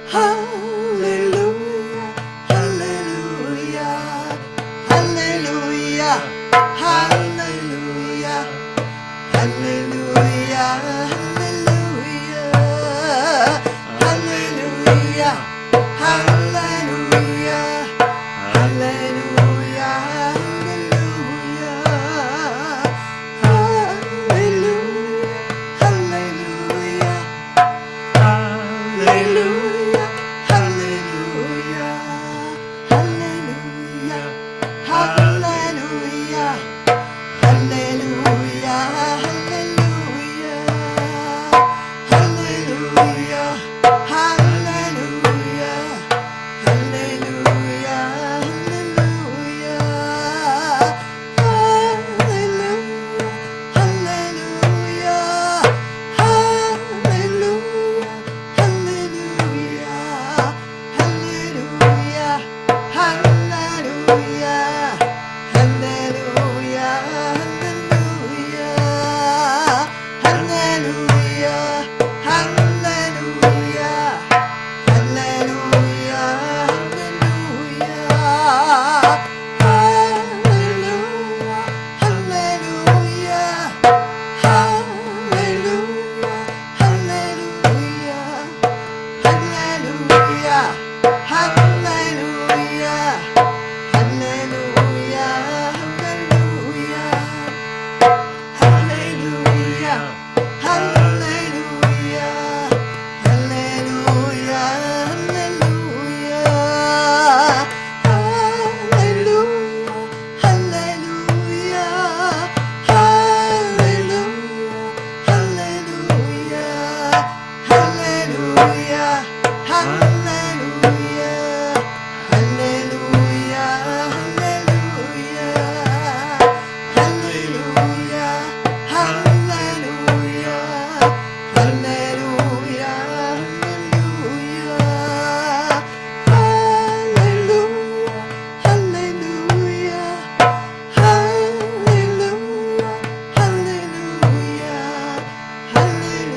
Hallelujah, hallelujah, hallelujah, hallelujah, hallelujah, hallelujah, hallelujah, hallelujah, hallelujah, hallelujah, hallelujah. Hallelujah, hallelujah, hallelujah, hallelujah, hallelujah, hallelujah, hallelujah,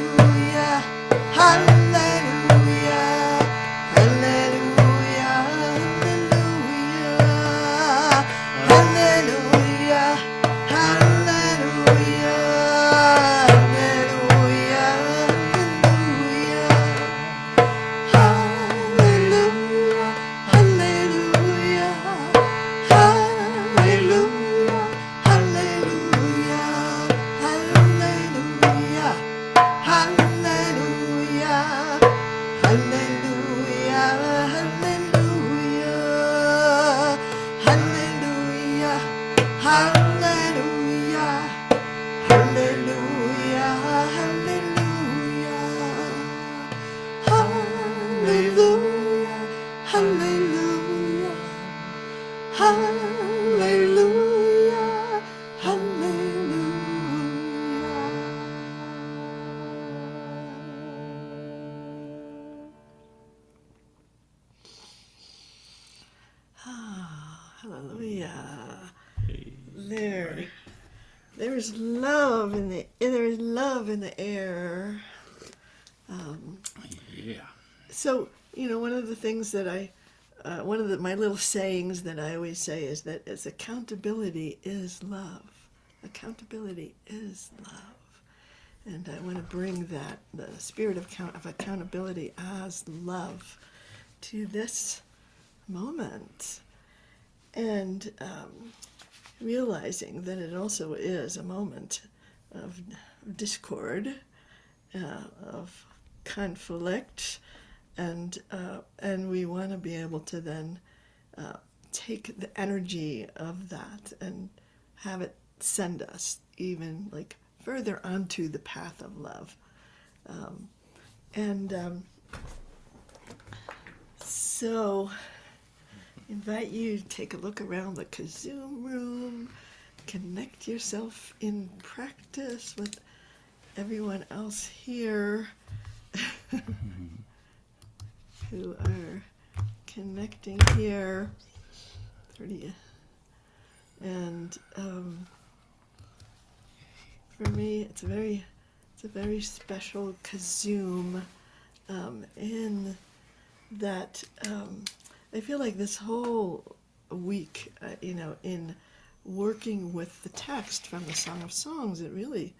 hallelujah, hallelujah, Hallelujah. There's love in the air. Yeah. So, one of the things that my little sayings that I always say is that accountability is love. Accountability is love. And I want to bring the spirit of accountability as love to this moment. And realizing that it also is a moment of discord, of conflict, and we want to be able to then take the energy of that and have it send us even like further onto the path of love. So invite you to take a look around the KZOOM room, connect yourself in practice with everyone else here who are connecting here. And for me, it's a very special KZOOM in that I feel like this whole week, in working with the text from the Song of Songs, it really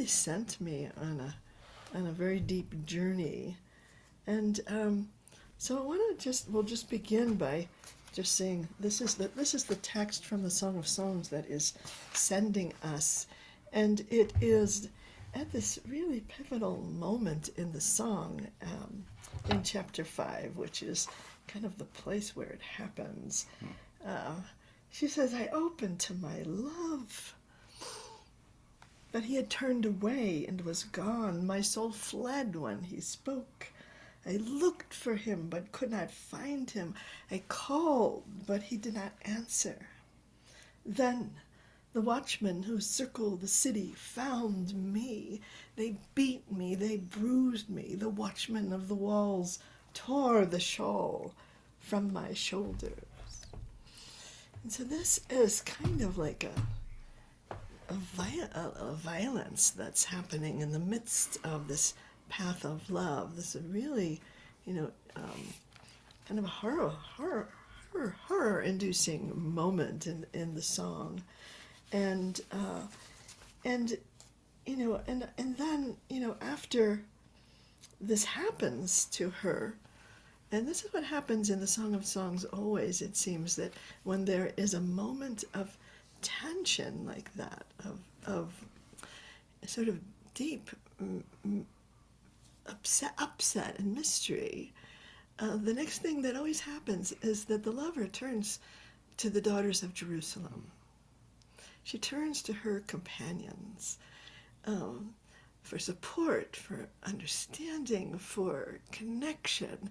sent me on a very deep journey. And so we'll just begin by just saying this is the text from the Song of Songs that is sending us, and it is at this really pivotal moment in the song, in chapter 5, which is kind of the place where it happens. She says, "I opened to my love, but he had turned away and was gone. My soul fled when he spoke. I looked for him, but could not find him. I called, but he did not answer. Then the watchmen who circle the city found me. They beat me, they bruised me. The watchmen of the walls tore the shawl from my shoulders." And so this is kind of like a violence that's happening in the midst of this path of love. This is really, kind of a horror-inducing moment in the song, and then after this happens to her, and this is what happens in the Song of Songs always. It seems that when there is a moment of tension like that, of sort of deep upset and mystery, the next thing that always happens is that the lover turns to the daughters of Jerusalem. She turns to her companions for support, for understanding, for connection,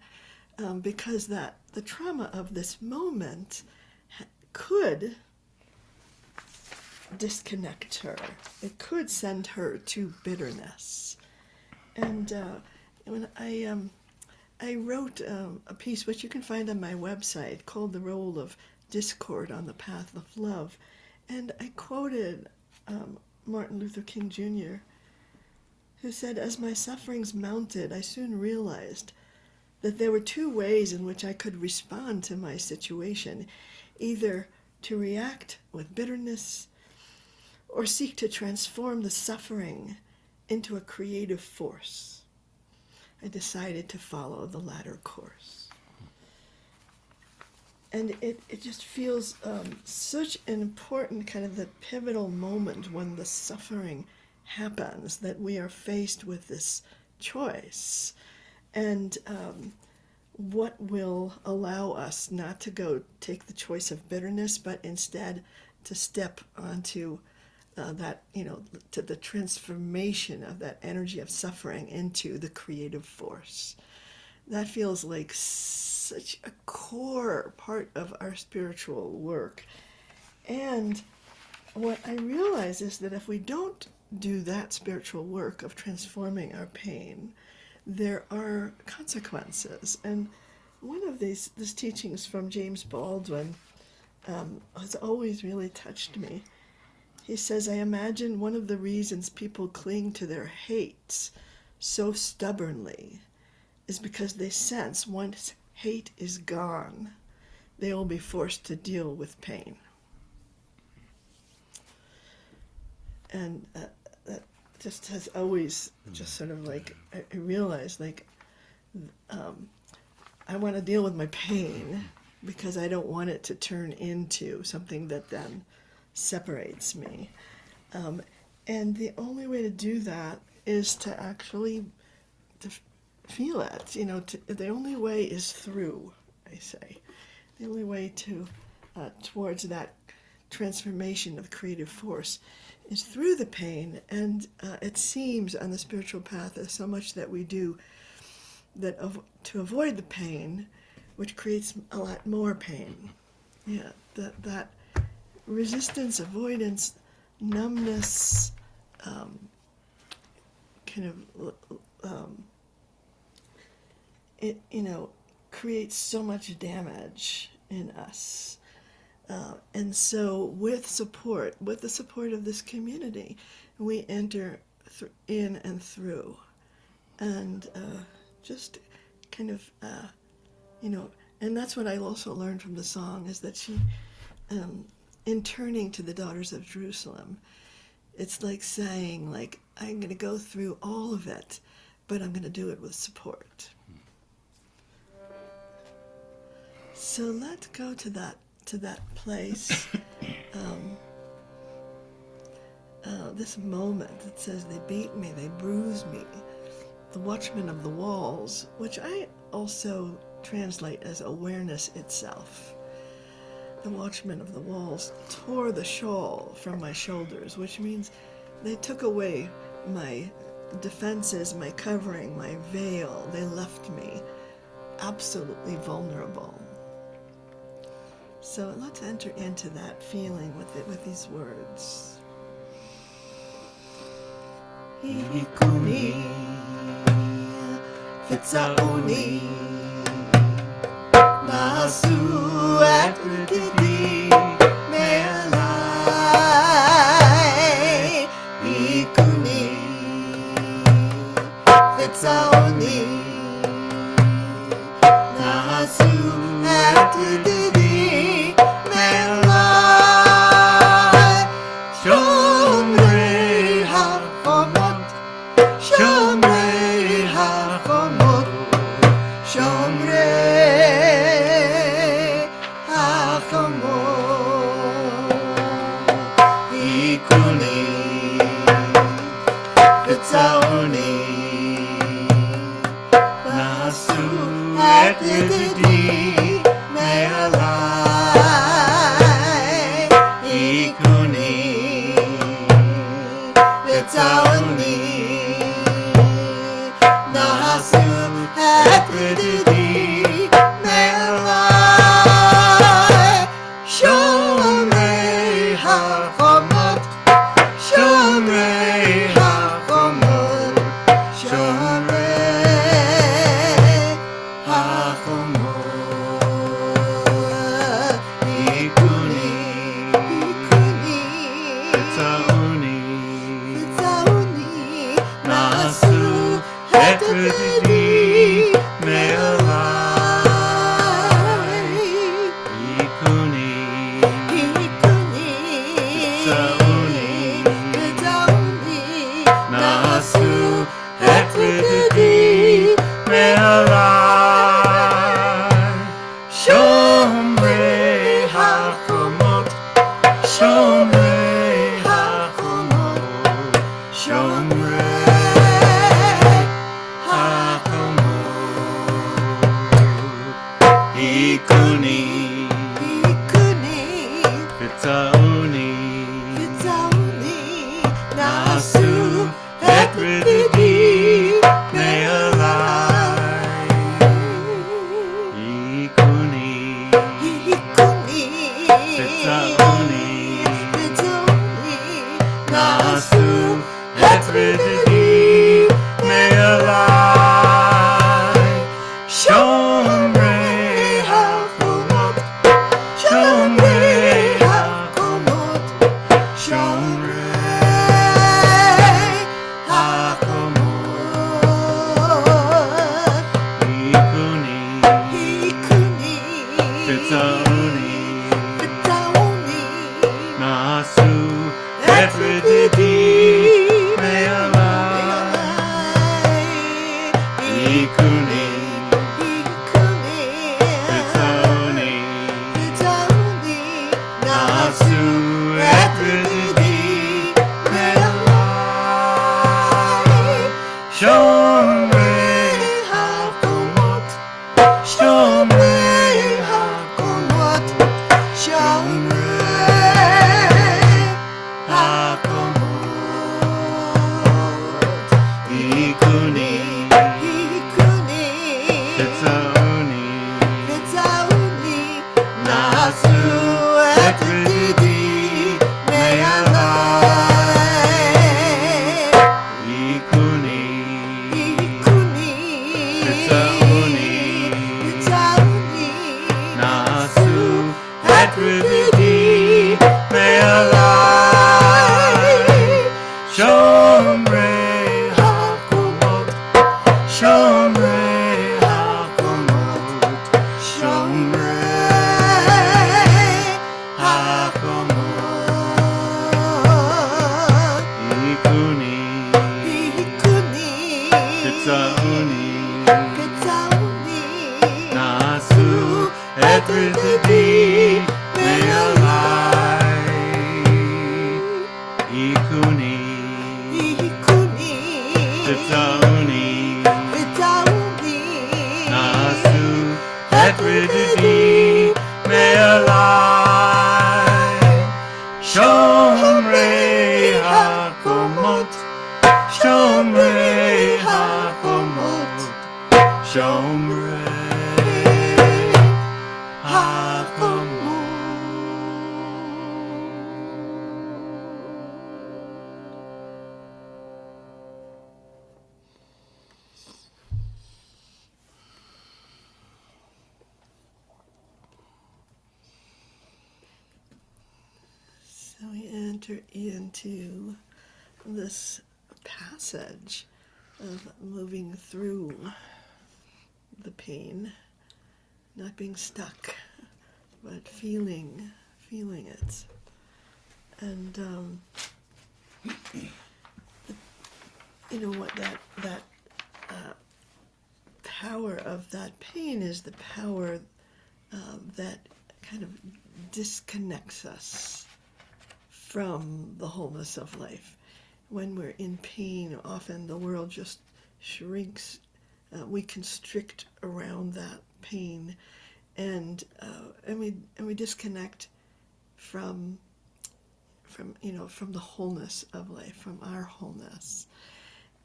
because that the trauma of this moment could disconnect her. It could send her to bitterness. And when I wrote a piece which you can find on my website called "The Role of Discord on the Path of Love," and I quoted Martin Luther King Jr., who said, "As my sufferings mounted, I soon realized that there were two ways in which I could respond to my situation, either to react with bitterness or seek to transform the suffering into a creative force. I decided to follow the latter course." And it just feels such an important kind of the pivotal moment when the suffering happens, that we are faced with this choice. And what will allow us not to go take the choice of bitterness, but instead to step onto to the transformation of that energy of suffering into the creative force. That feels like such a core part of our spiritual work. And what I realize is that if we don't do that spiritual work of transforming our pain, there are consequences. And one of these teachings from James Baldwin has always really touched me. He says, "I imagine one of the reasons people cling to their hates so stubbornly is because they sense once hate is gone, they will be forced to deal with pain." And that just has always just sort of like, I realized, like, I want to deal with my pain because I don't want it to turn into something that then separates me. And the only way to do that is to actually to feel it. The only way is through, I say. The only way to towards that transformation of creative force is through the pain. And it seems on the spiritual path there's so much that we do that to avoid the pain, which creates a lot more pain. Yeah, that resistance, avoidance, numbness, it creates so much damage in us. And so with the support of this community, we enter in and through, and just kind of And that's what I also learned from the song, is that she, in turning to the daughters of Jerusalem, it's like saying, like, I'm going to go through all of it, but I'm going to do it with support. So let's go to that place. This moment that says, they beat me, they bruised me. The watchmen of the walls, which I also translate as awareness itself. The watchmen of the walls tore the shawl from my shoulders, which means they took away my defenses, my covering, my veil. They left me absolutely vulnerable. So let's enter into that feeling with these words. Hikuni, Fitzauni, nasu atudidi me'alai. Hikuni, Fitzauni, nasu atudidi me'alai. Shomray hachomot, shomray hachomot, shomray hachomot. Hikuni, Fitzauni, nasu atudidi me'alai. Hikuni, Fitzauni, nasu atudidi me'alai. Shomray hachomot, shomray hachomot, shomray hachomot. Hikuni, Fitzauni, nasu atudidi me'alai. Hikuni, Fitzauni, nasu atudidi me'alai. Shomray hachomot, shomray hachomot, shomray hachomot. Hikuni, Fitzauni, nasu atudidi me'alai. Hikuni, Fitzauni, nasu atudidi me'alai. Shomray hachomot, shomray hachomot, shomray hachomot. Hikuni, Fitzauni, nasu atudidi me'alai. Hikuni, Fitzauni, nasu atudidi me'alai. Shomray hachomot, shomray hachomot, shomray hachomot. Hikuni, Fitzauni, nasu atudidi me'alai. Hikuni, Fitzauni, nasu atudidi me'alai. Shomray hachomot, shomray hachomot. Hikuni, may alive. Hikuni, Tzama, nasu, may alive. Shomray, hachomot, shomray, hachomot, shomray, hachomot. So we enter into this passage of moving through the pain, not being stuck, but feeling it. And what that power of that pain is the power that kind of disconnects us from the wholeness of life. When we're in pain, often the world just shrinks. We constrict around that pain, and we disconnect from the wholeness of life, from our wholeness,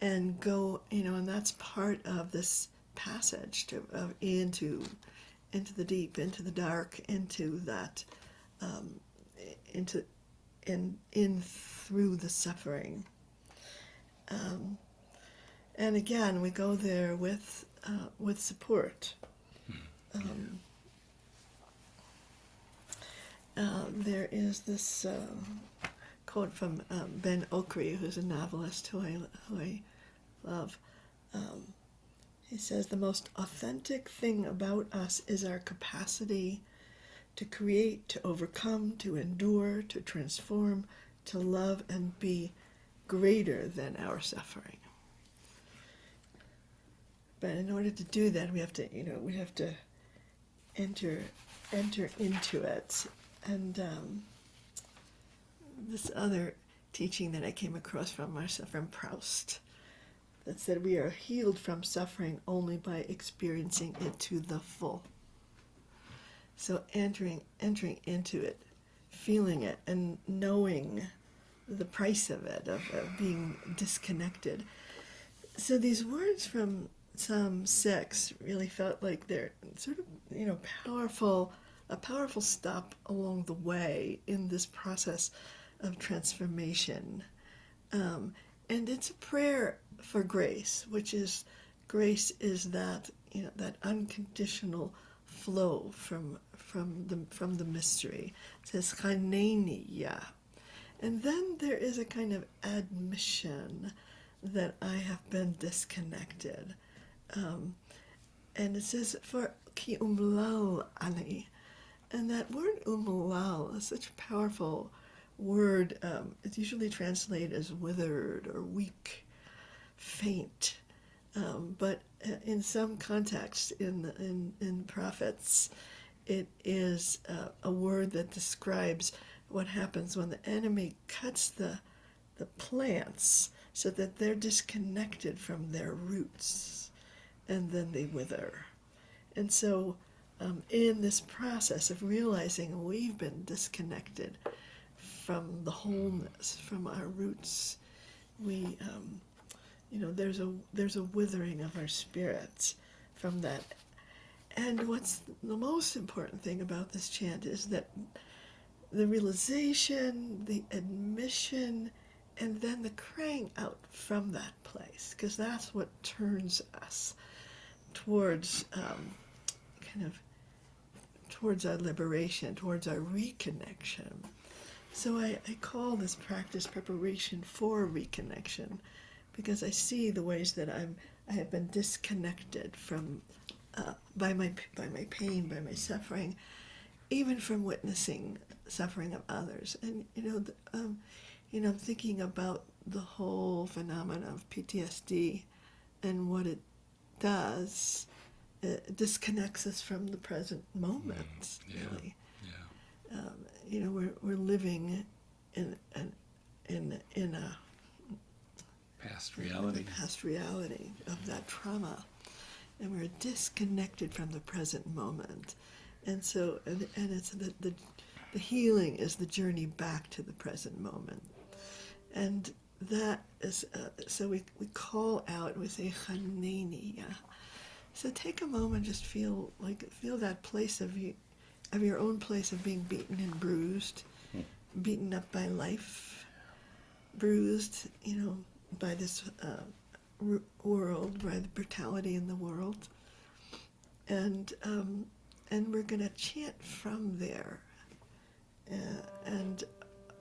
and go, and that's part of this passage into the deep, into the dark, into that, in through the suffering. And again, we go there with support. There is this quote from Ben Okri, who's a novelist who I love. He says, "The most authentic thing about us is our capacity to create, to overcome, to endure, to transform, to love, and be greater than our suffering." But in order to do that, we have to enter into it. And this other teaching that I came across from Proust, that said we are healed from suffering only by experiencing it to the full. So entering into it, feeling it, and knowing the price of it, of being disconnected. So these words from Psalm 6 really felt like they're sort of, a powerful stop along the way in this process of transformation. And it's a prayer for grace, which is, grace is that, that unconditional flow from the mystery. It says Chaneyni Yah. And then there is a kind of admission that I have been disconnected. And it says, for ki oomlal ani. And that word oomlal is such a powerful word. It's usually translated as withered or weak, faint. But in some contexts in prophets, it is a word that describes what happens when the enemy cuts the plants so that they're disconnected from their roots, and then they wither. And so in this process of realizing we've been disconnected from the wholeness, from our roots, we there's a withering of our spirits from that. And what's the most important thing about this chant is that the realization, the admission, and then the crying out from that place, because that's what turns us towards towards our liberation, towards our reconnection. So I call this practice preparation for reconnection, because I see the ways that I have been disconnected from by my pain, by my suffering, even from witnessing suffering of others. And I'm thinking about the whole phenomenon of PTSD and what it does disconnects us from the present moment. Yeah. Really, Yeah. you know, we're living in a Past reality. the past reality of that trauma, and we're disconnected from the present moment. And so, and it's the healing is the journey back to the present moment. And that is, so we call out, we say, Chaneyni Yah. So take a moment, just feel that place of your own place of being beaten and bruised, beaten up by life, bruised, you know, by this world, by the brutality in the world. And we're going to chant from there and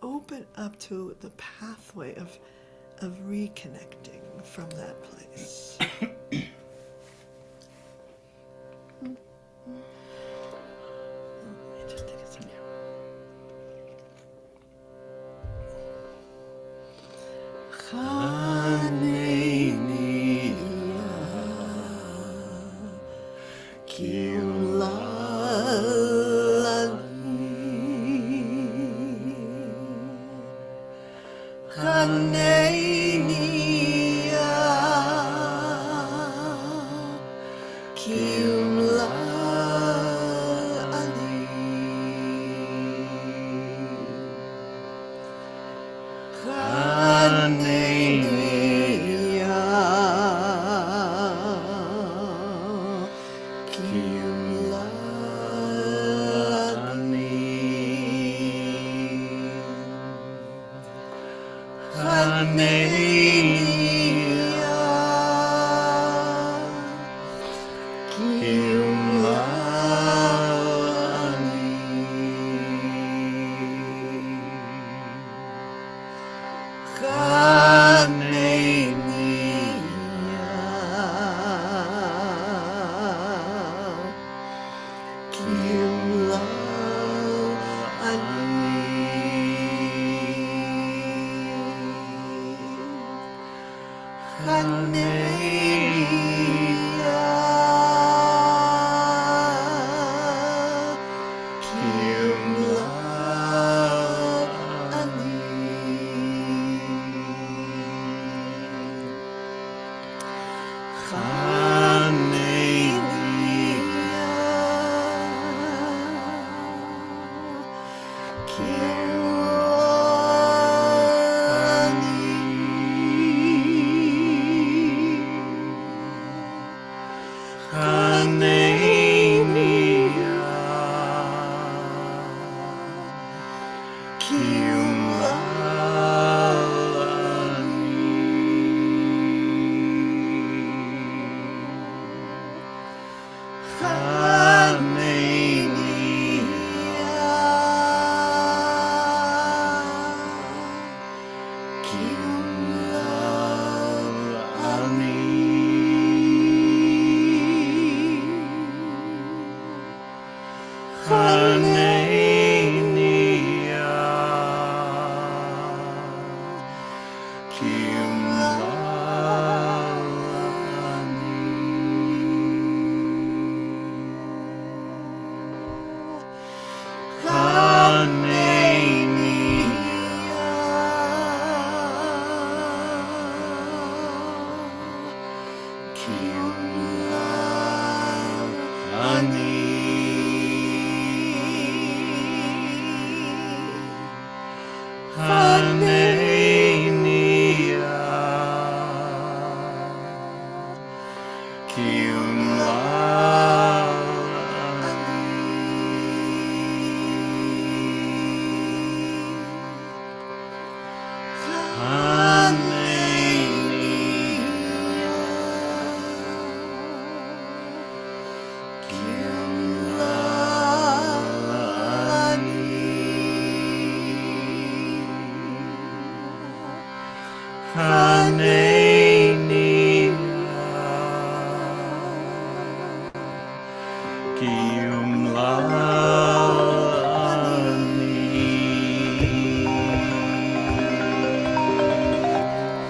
open up to the pathway of reconnecting from that place. Let me just take a second. Chaneyni Yah, Chaneyni Yah,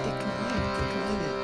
Decline it.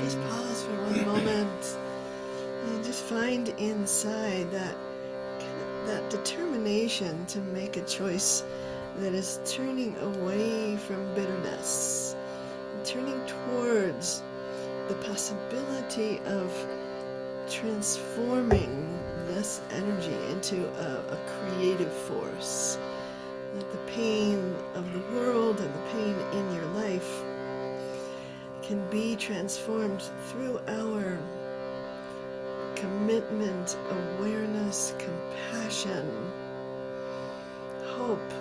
Just pause for one moment and just find inside that determination to make a choice that is turning away from bitterness, turning towards the possibility of transforming this energy into a creative force. That the pain of the world and the pain in your life can be transformed through our commitment, awareness, compassion, hope.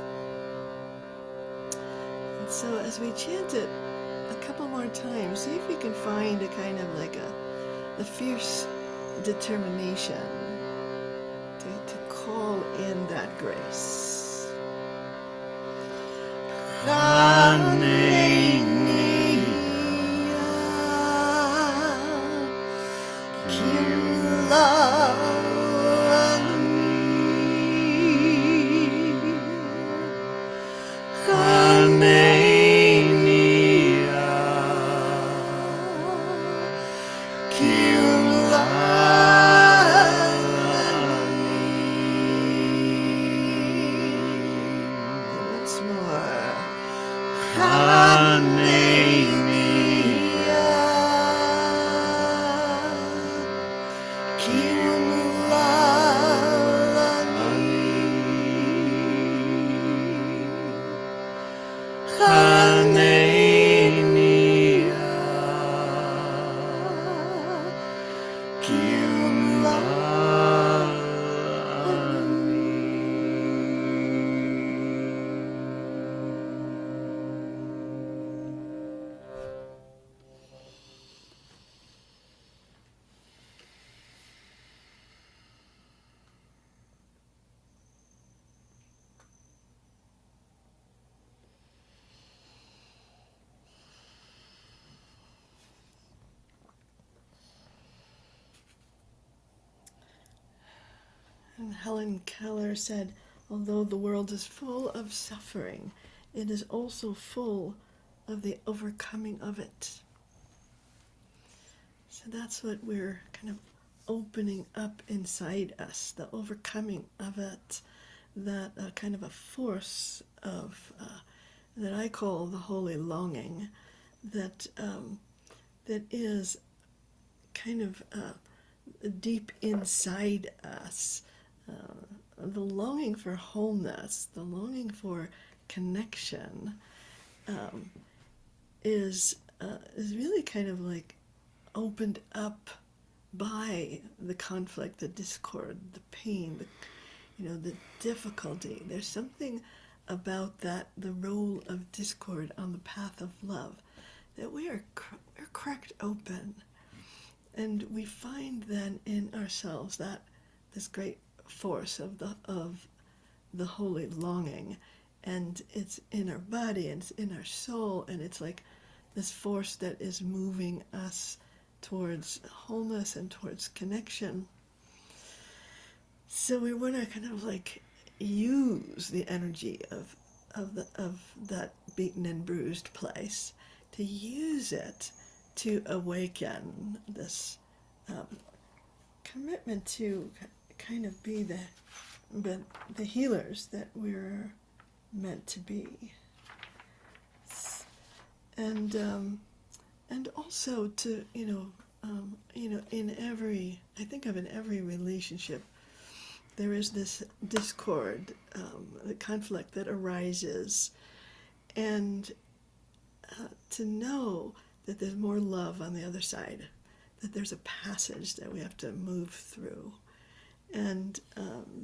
And so as we chant it a couple more times, see if you can find a kind of like a fierce determination to call in that grace. Once more. And Helen Keller said, although the world is full of suffering, it is also full of the overcoming of it. So that's what we're kind of opening up inside us, the overcoming of it, that kind of a force of that I call the holy longing, that that is kind of deep inside us, the longing for wholeness, the longing for connection, is really kind of like opened up by the conflict, the discord, the pain, the difficulty. There's something about that, the role of discord on the path of love, that we're cracked open, and we find then in ourselves that this great force of the holy longing, and it's in our body and it's in our soul, and it's like this force that is moving us towards wholeness and towards connection. So we want to kind of like use the energy of that beaten and bruised place, to use it to awaken this commitment to kind of be the healers that we're meant to be, and also to in every relationship there is this discord, the conflict that arises, and to know that there's more love on the other side, that there's a passage that we have to move through, and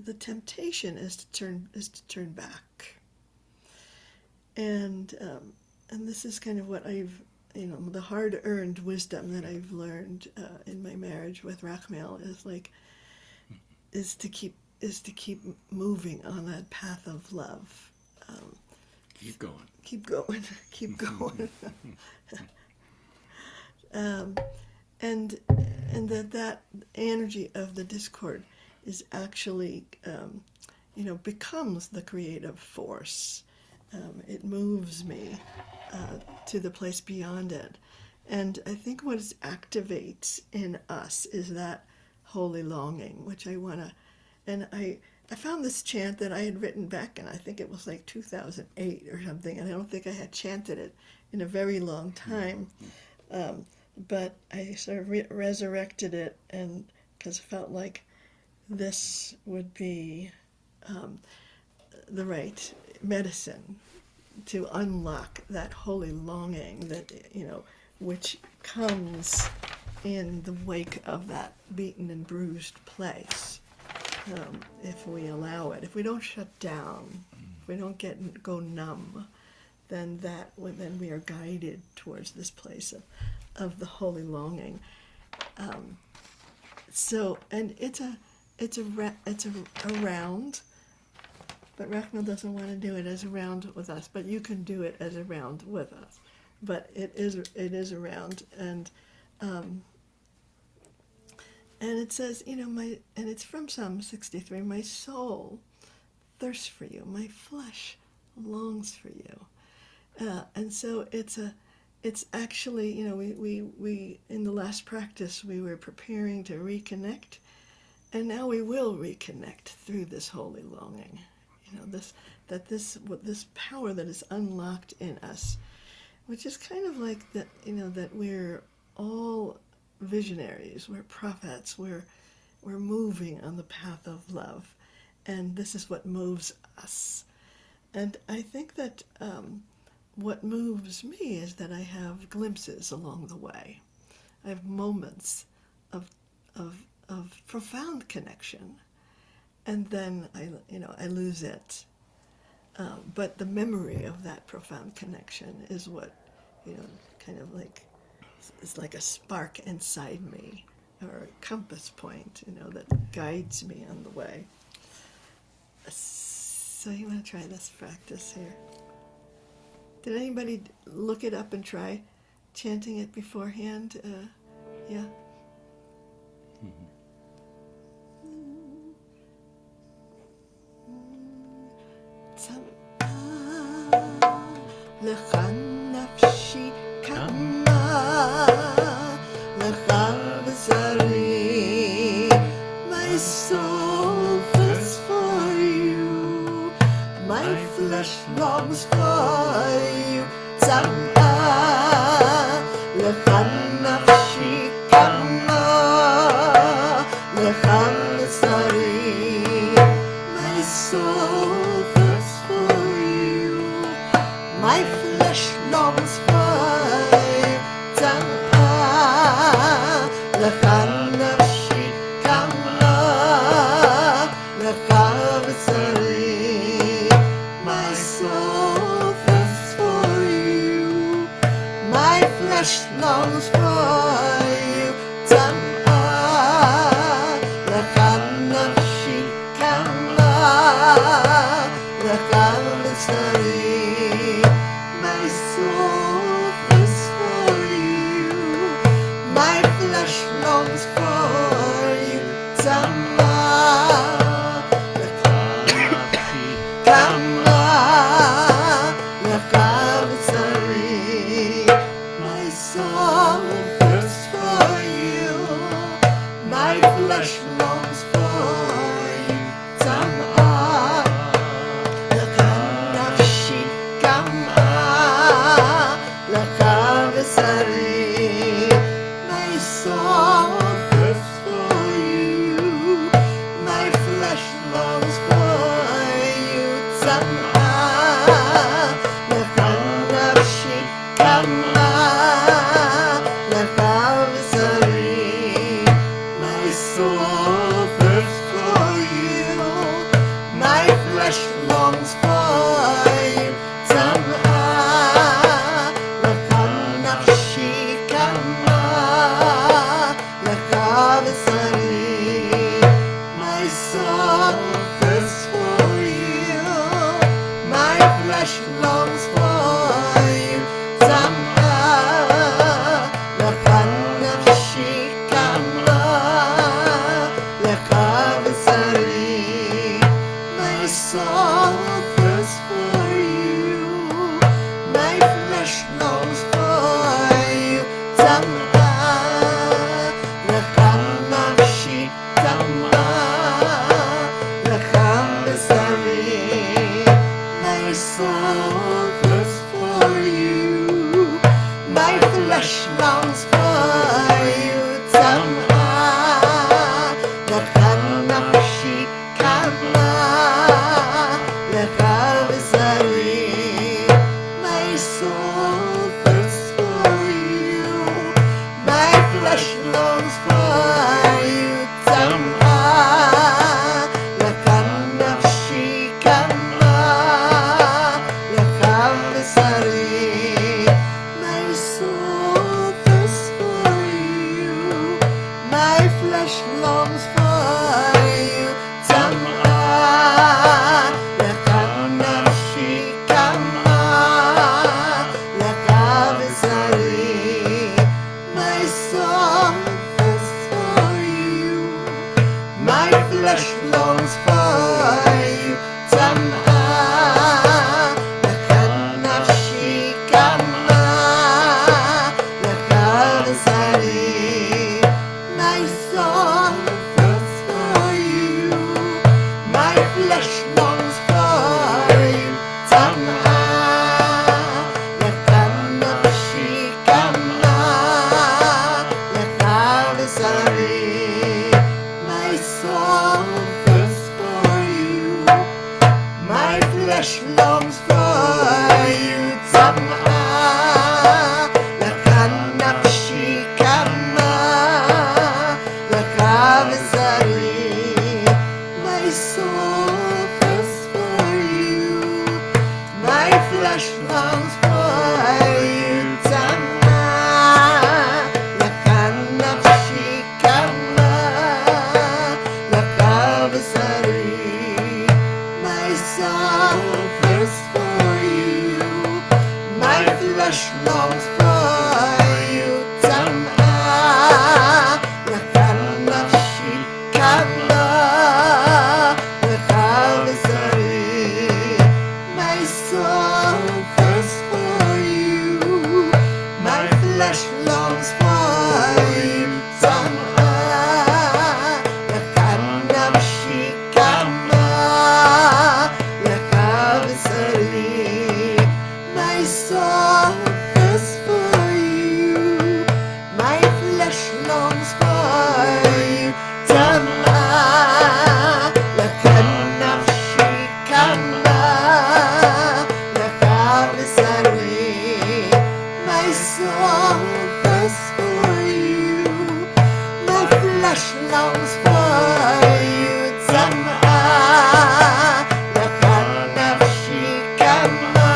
the temptation is to turn back, and this is kind of what I've the hard-earned wisdom that I've learned in my marriage with Rachmel is to keep moving on that path of love. Keep going. Keep going. Keep going. And that energy of the discord is actually becomes the creative force. It moves me to the place beyond it. And I think what it activates in us is that holy longing, which I want to, and I found this chant that I had written back in, I think it was like 2008 or something, and I don't think I had chanted it in a very long time, but I sort of resurrected it, and because I felt like this would be the right medicine to unlock that holy longing that which comes in the wake of that beaten and bruised place, if we allow it. If we don't shut down, if we don't go numb, then we are guided towards this place of the holy longing. So, and it's a round, but Rachmel doesn't want to do it as a round with us, but you can do it as a round with us. But it is a round, and it says, and it's from Psalm 63, my soul thirsts for you, my flesh longs for you. And so it's actually, we in the last practice, we were preparing to reconnect, and now we will reconnect through this holy longing. This power that is unlocked in us, which is kind of like that, that we're all visionaries, we're prophets, we're moving on the path of love, and this is what moves us. And I think that what moves me is that I have glimpses along the way. I have moments of profound connection, and then I lose it. But the memory of that profound connection is what, kind of like, it's like a spark inside me, or a compass point, that guides me on the way. So you want to try this practice here? Did anybody look it up and try chanting it beforehand? Yeah? Tzama lecha nafshi kama lecha b'sari, my soul thirsts for you, my flesh longs for you. Tzama lecha nafshi kama for you, Tzama. nafshi Kama Lachavasari, my soul thirsts for you, my flesh longs for you, Tzama. Nafshi Kama Lachavasari, my soul thirsts for you, my flesh longs for you, Tzama. Nafshi Kama Lachavasari, my soul thirsts for you, my flesh longs for you, Tzama. Nafshi Kama Lachavasari, my soul thirsts for you, my flesh longs for you, Tzama. Nafshi Kama Lachavasari, my soul thirsts for you, my flesh longs for you, Tzama. Nafshi Kama Lachavasari, my soul thirsts for you, my flesh longs for you, Tzama. Nafshi Kama Lachavasari, my soul thirsts for you, my flesh longs for you, Tzama. Nafshi Kama Lachavasari, my soul thirsts for you, my flesh longs for you, Tzama. Nafshi Kama Lachavasari, my soul thirsts for you, my flesh longs for you, Tzama. Nafshi Kama Lachavasari, my soul thirsts for you, my flesh longs for you, Tzama. Nafshi Kama Lachavasari, my soul thirsts for you, my flesh longs for you, Tzama. Nafshi Kama Lachavasari, my soul thirsts for you, my flesh longs for you, Tzama. Nafshi Kama Lachavasari, my soul thirsts for you, my flesh longs for you, Tzama. Nafshi Kama Lachavasari, my soul thirsts for you, my flesh longs for you, Tzama. Nafshi Kama Lachavasari, my soul thirsts for you, my flesh longs for you, Tzama. Nafshi Kama Lachavasari, my soul thirsts for you, my flesh longs for you, Tzama. Nafshi Kama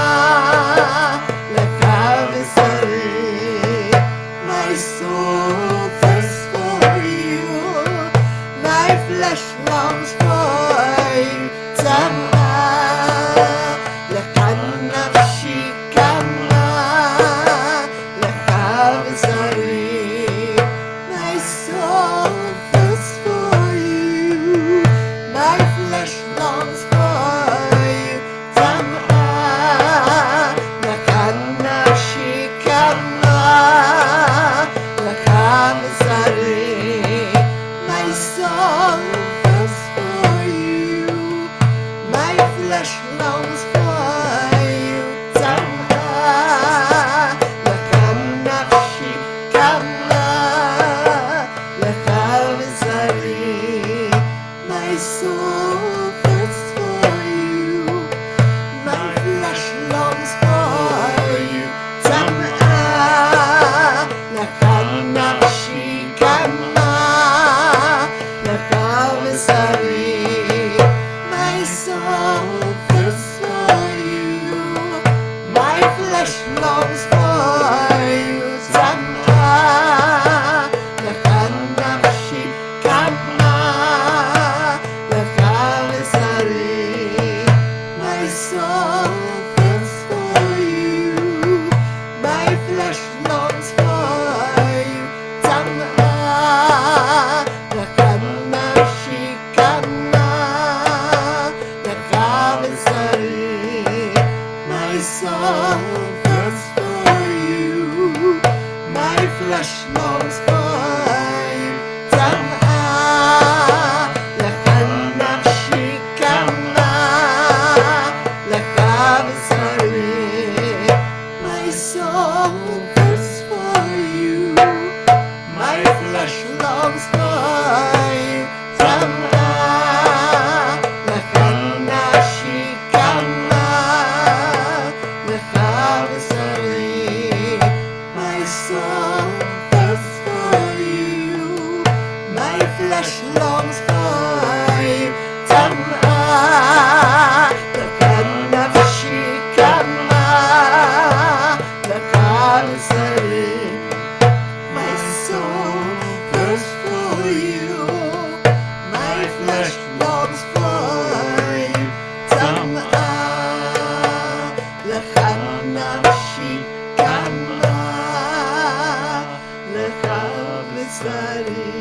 Lachavasari, my soul thirsts for you, my flesh longs for you, Tzama. Nafshi Kama Lachavasari, my soul Tzama, lecha nafshi kama, lecha b'sari. My soul thirsts for you, my flesh longs for you. Tzama, lecha nafshi kama, lecha b'sari. My soul thirsts for you, my flesh longs for you. Tzama, lecha nafshi kama, lecha b'sari.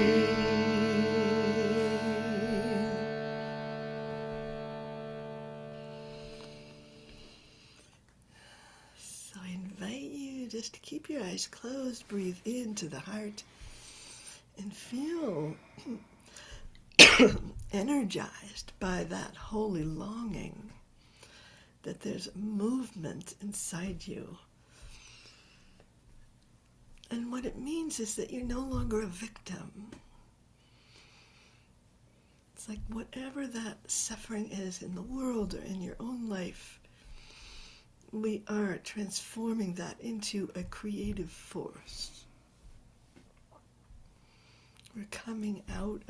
So I invite you just to keep your eyes closed, breathe into the heart, and feel energized by that holy longing, that there's movement inside you. And what it means is that you're no longer a victim. It's like whatever that suffering is in the world or in your own life, we are transforming that into a creative force. We're coming out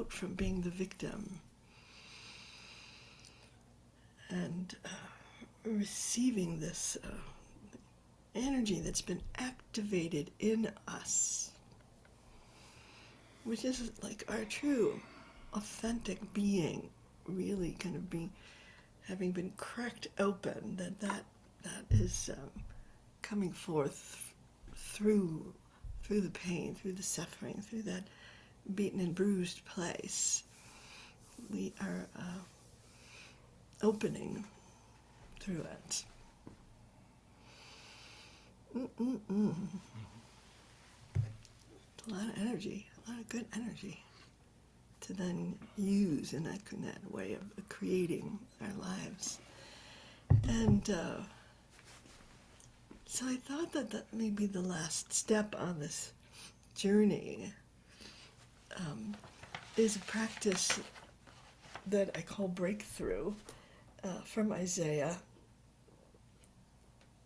from being the victim and receiving this energy that's been activated in us, which is like our true, authentic being, really kind of being, having been cracked open, that is coming forth through the pain, through the suffering, through that beaten and bruised place. We are opening through it. A lot of energy, a lot of good energy to then use in that way of creating our lives. And so I thought that may be the last step on this journey, is a practice that I call breakthrough, from Isaiah,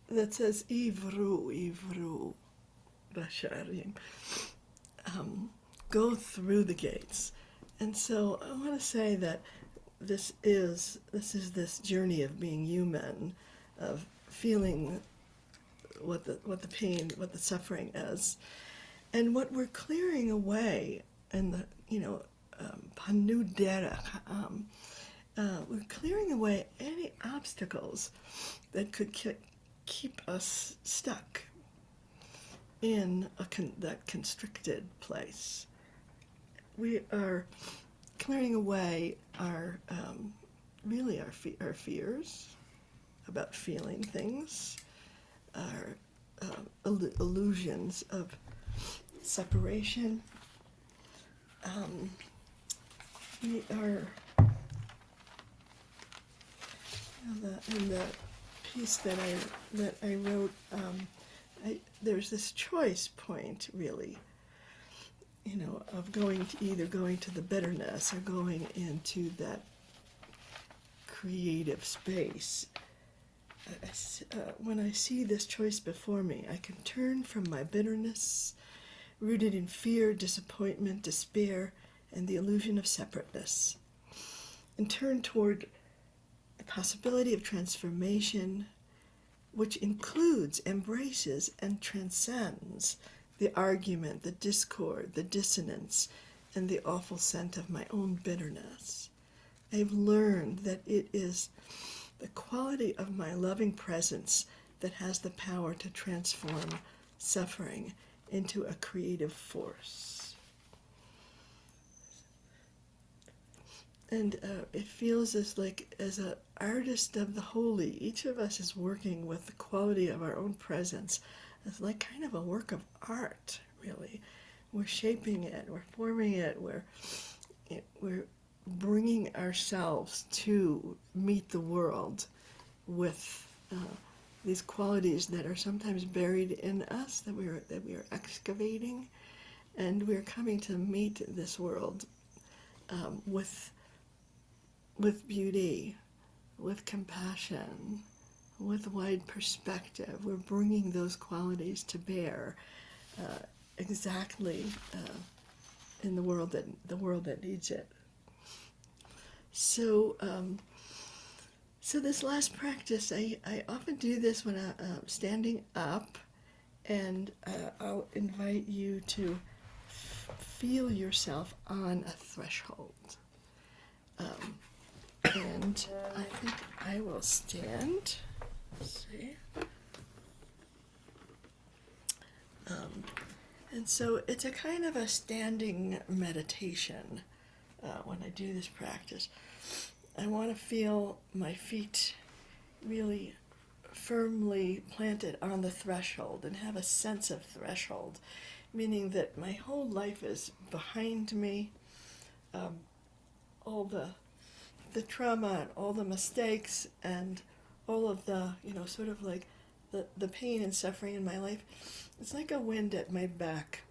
that says, Ivru, Ivru, Rasharim, go through the gates. And so I want to say that this is this journey of being human, of feeling what the pain, what the suffering is, and what we're clearing away, and the panu, derech. We're clearing away any obstacles that could keep us stuck in that constricted place. We are clearing away our fears about feeling things, our illusions of separation. We are in the piece that I wrote. There's this choice point, really, of either going to the bitterness or going into that creative space. When I see this choice before me, I can turn from my bitterness, rooted in fear, disappointment, despair, and the illusion of separateness, and turn toward the possibility of transformation, which includes, embraces, and transcends the argument, the discord, the dissonance, and the awful scent of my own bitterness. I've learned that it is the quality of my loving presence that has the power to transform suffering into a creative force. And it feels as an artist of the holy, each of us is working with the quality of our own presence as like kind of a work of art, really. We're shaping it, we're forming it, we're bringing ourselves to meet the world with these qualities that are sometimes buried in us, that we are excavating, And we're coming to meet this world with beauty, with compassion, with wide perspective. We're bringing those qualities to bear exactly in the world that needs it. So, so this last practice, I often do this when I'm standing up, and I'll invite you to feel yourself on a threshold. And I think I will stand. Let's see. And so it's a kind of a standing meditation when I do this practice. I want to feel my feet really firmly planted on the threshold and have a sense of threshold, meaning that my whole life is behind me. All the trauma and all the mistakes and all of the, sort of like the pain and suffering in my life, it's like a wind at my back.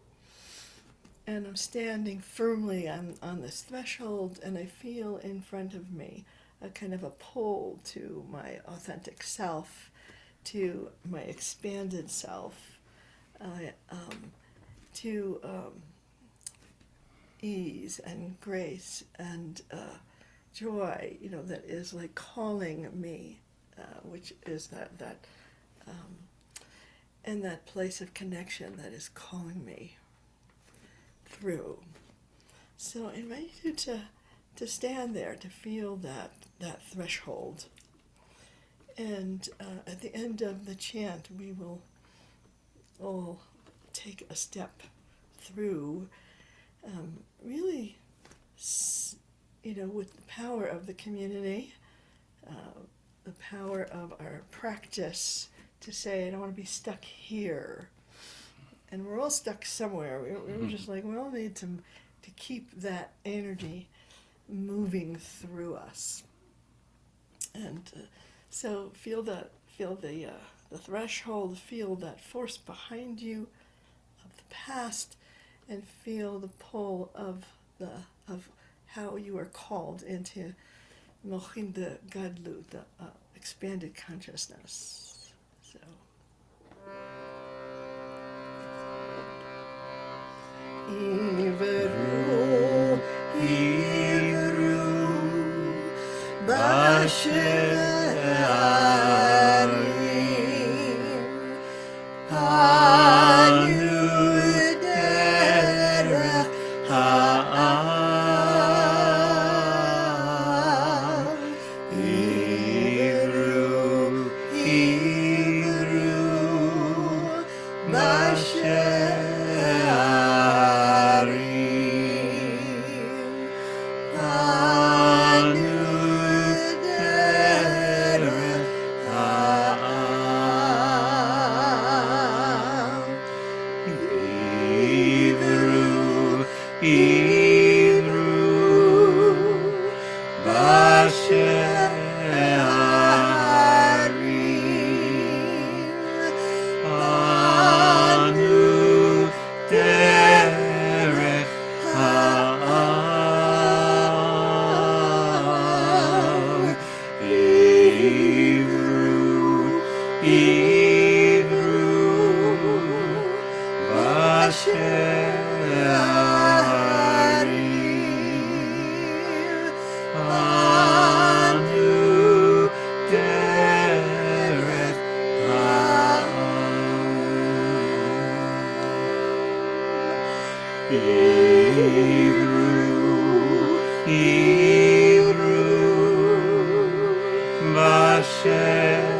And I'm standing firmly on this threshold, and I feel in front of me a kind of a pull to my authentic self, to my expanded self, to ease and grace and joy, that is like calling me, which is that and that place of connection that is calling me through. So I invite you to stand there, to feel that threshold. And at the end of the chant, we will all take a step through, really, with the power of the community, the power of our practice, to say, I don't want to be stuck here. And we're all stuck somewhere. We're just like, we all need to keep that energy moving through us. And so feel the threshold, feel that force behind you of the past, and feel the pull of how you are called into Mochim de Gadlut, the expanded consciousness. So. Ivru, Ivru, Basharim, panu, derech, Ivru, Ivru, Basharim, panu, derech, Ivru, Ivru, Basharim, panu, derech, Ivru, Ivru, Basharim, panu, derech, Ivru, Ivru, Basharim, panu, derech, Ivru, Ivru, Basharim.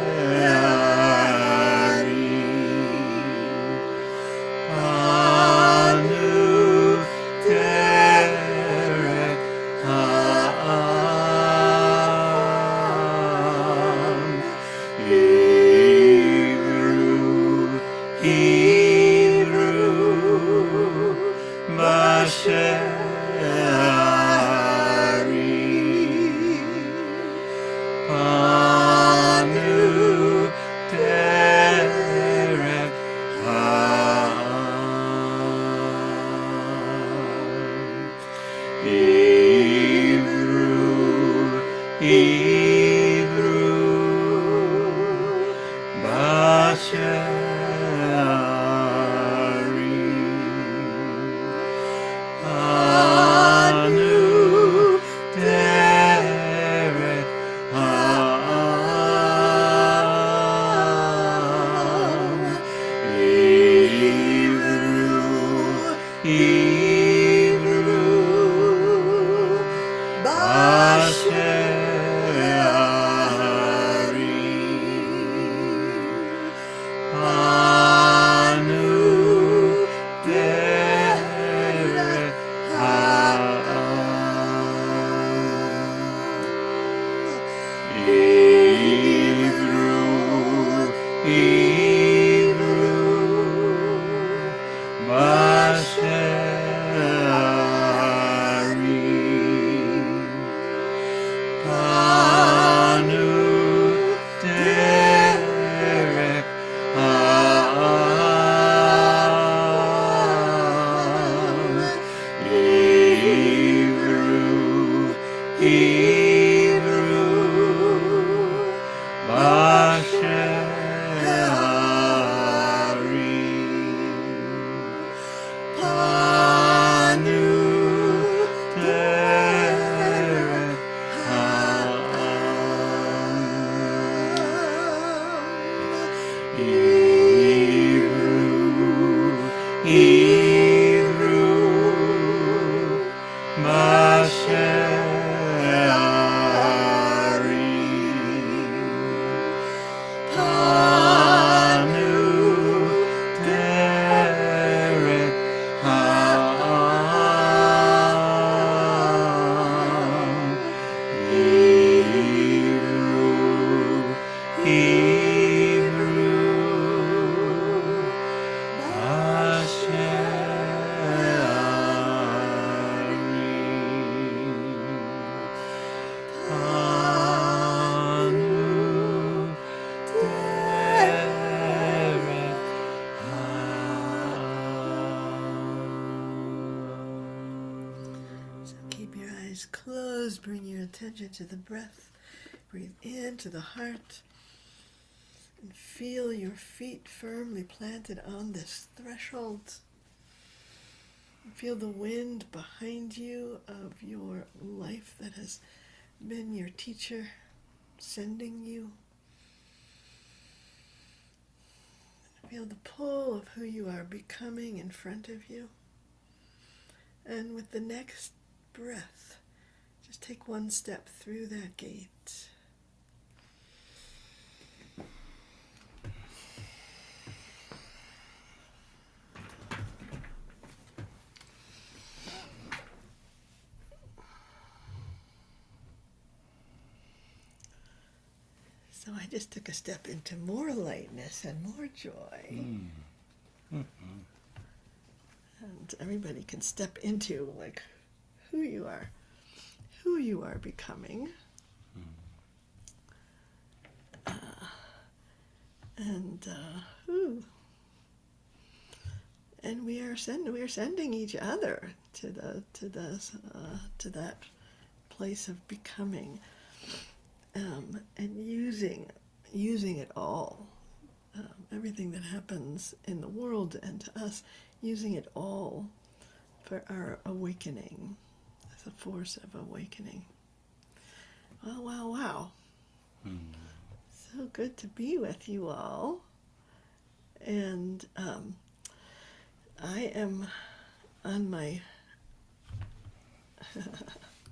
panu, derech, So keep your eyes closed. Bring your attention to the breath. Breathe into the heart. And feel your feet firmly planted on this threshold. Feel the wind behind you of your life that has been your teacher, sending you. Feel the pull of who you are becoming in front of you. And with the next breath, just take one step through that gate. So I just took a step into more lightness and more joy. And everybody can step into like who you are becoming. And we are sending each other to that place of becoming. And using it all, everything that happens in the world and to us, using it all for our awakening, as a force of awakening. Wow, wow, wow. So good to be with you all. And I am on my